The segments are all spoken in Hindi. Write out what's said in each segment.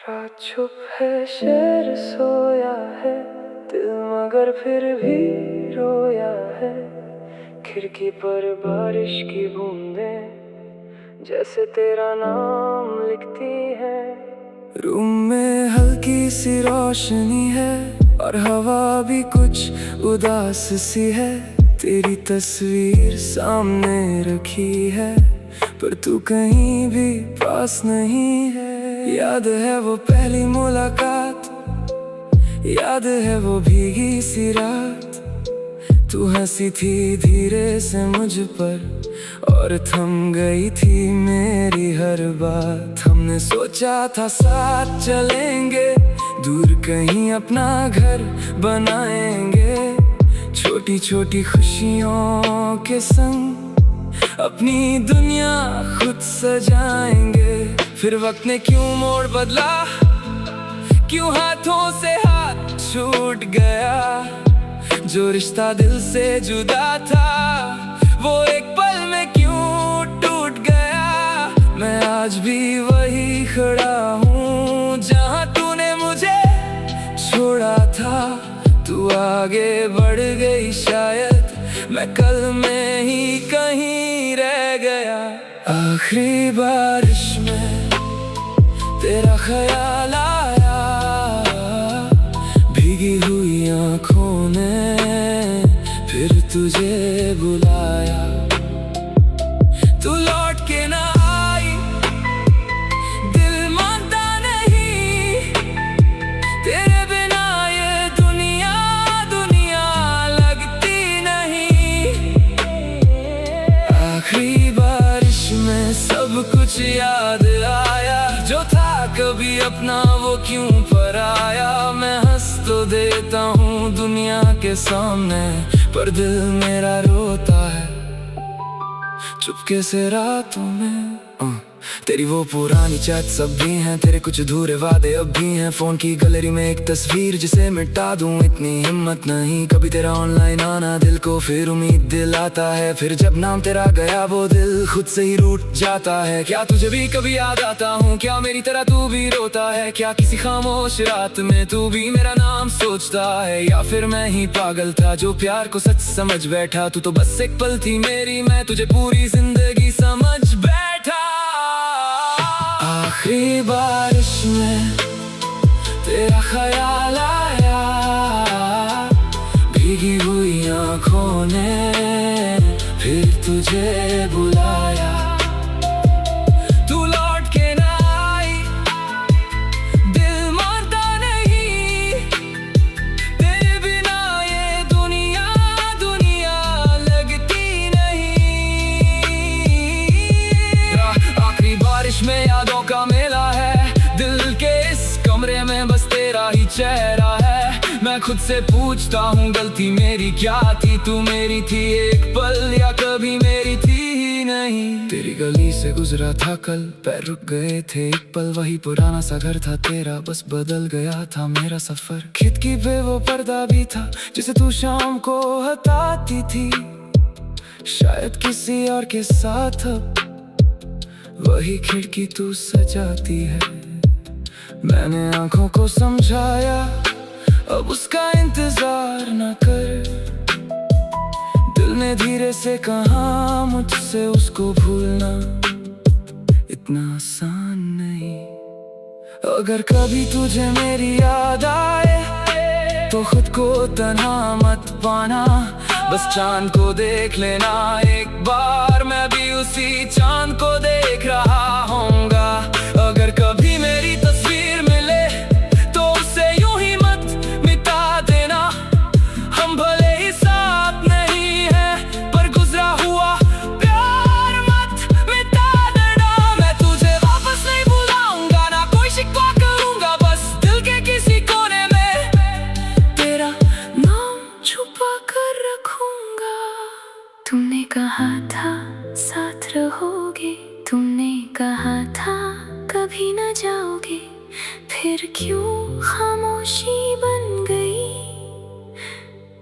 रात चुप है, शेर सोया है, दिल मगर फिर भी रोया है। खिड़की पर बारिश की बूंदें जैसे तेरा नाम लिखती है। रूम में हल्की सी रोशनी है और हवा भी कुछ उदास सी है। तेरी तस्वीर सामने रखी है पर तू कहीं भी पास नहीं है। याद है वो पहली मुलाकात, याद है वो भीगी सी रात। तू हंसी थी धीरे से मुझ पर और थम गई थी मेरी हर बात। हमने सोचा था साथ चलेंगे, दूर कहीं अपना घर बनाएंगे। छोटी छोटी खुशियों के संग अपनी दुनिया खुद सजाएंगे। फिर वक्त ने क्यों मोड़ बदला, क्यों हाथों से हाथ छूट गया। जो रिश्ता दिल से जुदा था वो एक पल में क्यों टूट गया। मैं आज भी वही खड़ा हूँ जहाँ तूने मुझे छोड़ा था। तू आगे बढ़ गई शायद, मैं कल में ही कहीं रह गया। आखिरी बारिश में तेरा ख्याल आया, भीगी हुई आँखों ने फिर तुझे बुलाया। तू लौट के ना आई, दिल मानता नहीं। तेरे बिना ये दुनिया दुनिया लगती नहीं। आखिरी बारिश में सब कुछ याद आया, जो था कभी अपना वो क्यों पराया। मैं हंस तो देता हूँ दुनिया के सामने पर दिल मेरा रोता है चुपके से रातों में। तेरी वो पुरानी चैट सब भी हैं, तेरे कुछ अधूरे वादे अब भी हैं। फोन की गैलरी में एक तस्वीर जिसे मिटा दूं, इतनी हिम्मत नहीं कभी तेरा ऑनलाइन आना। दिल को फिर उम्मीद दिलाता है, फिर जब नाम तेरा गया वो दिल खुद से ही रूठ जाता है। क्या तुझे भी कभी याद आता हूँ, क्या मेरी तरह तू भी रोता है। क्या किसी खामोश रात में तू भी मेरा नाम सोचता है, या फिर मैं ही पागल था जो प्यार को सच समझ बैठा। तू तो बस एक पल थी मेरी, मैं तुझे पूरी जिंदगी समझ बैठा। आखिरी बारिश में तेरा ख्याल आया, भीगी हुई आँखों ने फिर तुझे बुलाया। तू लौट के ना आई, दिल मानता नहीं। तेरे बिना ये दुनिया दुनिया लगती नहीं। आखिरी बारिश में यादों का मेला है, दिल के इस कमरे में बस तेरा ही चेहरा है। मैं खुद से पूछता हूँ गलती मेरी क्या थी। तू मेरी थी एक पल या कभी मेरी थी ही नहीं। तेरी गली से गुजरा था कल, पैर रुक गए थे एक पल। वही पुराना सा घर था तेरा, बस बदल गया था मेरा सफर। खिड़की पे वो पर्दा भी था जिसे तू शाम को हटाती थी, शायद किसी और के साथ। अब वही खिड़की तू सजाती है। मैंने आंखों को समझाया अब उसका इंतजार न कर। दिल ने धीरे से कहा मुझसे उसको भूलना इतना आसान नहीं। अगर कभी तुझे मेरी याद आए तो खुद को तन्हा मत पाना। बस चांद को देख लेना एक बार, मैं भी उसी चांद को देख रहा होऊंगा। अगर कभी मेरी तस्वीर मिले तो उसे यूं ही मत मिटा देना। हम भले ही साथ नहीं हैं पर गुजरा हुआ प्यार मत मिटा देना। मैं तुझे वापस नहीं बुलाऊंगा, ना कोई शिकवा करूंगा। बस दिल के किसी कोने में तेरा नाम छुपा कर रखूंगा। तुमने कहा था साथ रहोगे, तुमने कहा था कभी न जाओगे। फिर क्यों खामोशी बन गई,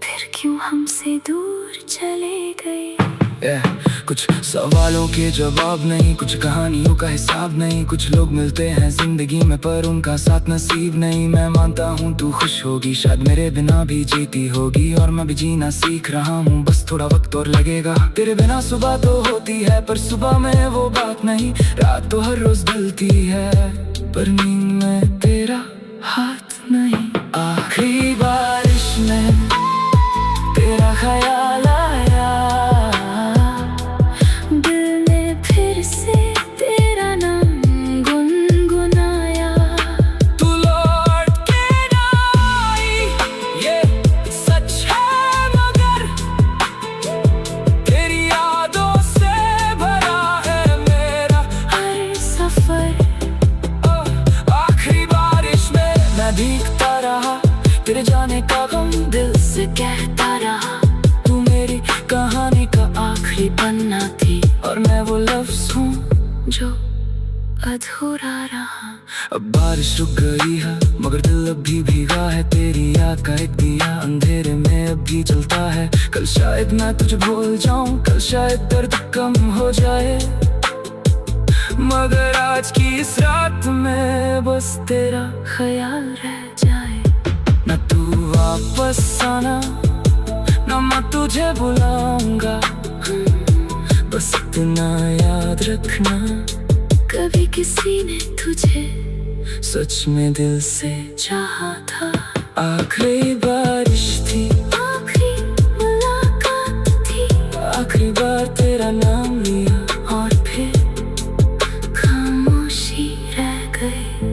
फिर क्यों हमसे दूर चले गए। कुछ सवालों के जवाब नहीं, कुछ कहानियों का हिसाब नहीं। कुछ लोग मिलते हैं जिंदगी में पर उनका साथ नसीब नहीं। मैं मानता हूँ तू खुश होगी, शायद मेरे बिना भी जीती होगी। और मैं भी जीना सीख रहा हूँ, बस थोड़ा वक्त और लगेगा। तेरे बिना सुबह तो होती है पर सुबह में वो बात नहीं। रात तो हर रोज ढलती है पर नींद में तेरा हाथ नहीं। आखिरी बारिश में तेरा ख्याल आया, दिल ने फिर से तेरा नाम गुनगुनाया। तू लौट के ना आई ये सच है, मगर तेरी यादों से भरा है मेरा हर सफर। आखिरी बारिश में मैं भीगता रहा, तेरे जाने का गम दिल से कहता रहा। तू मेरी कहानी का आखिरी पन्ना थी और मैं वो लफ्ज़ हूँ जो अधूरा रहा। अब बारिश रुक गई है मगर दिल अब भी भीगा है। तेरी याद का एक दिया अंधेरे में अब भी जलता है। कल शायद मैं तुझे भूल जाऊं, कल शायद दर्द कम हो जाए, मगर आज की इस रात में बस तेरा ख्याल रह जाए। ना तू वापस आना, ना मैं तुझे बुलाऊंगा, बस इतना याद रखना कभी किसी ने तुझे सच में दिल से चाहा था। आखिरी बारिश थी, आखिरी मुलाकात थी, आखिरी बार तेरा नाम लिया और फिर खामोशी रह गई।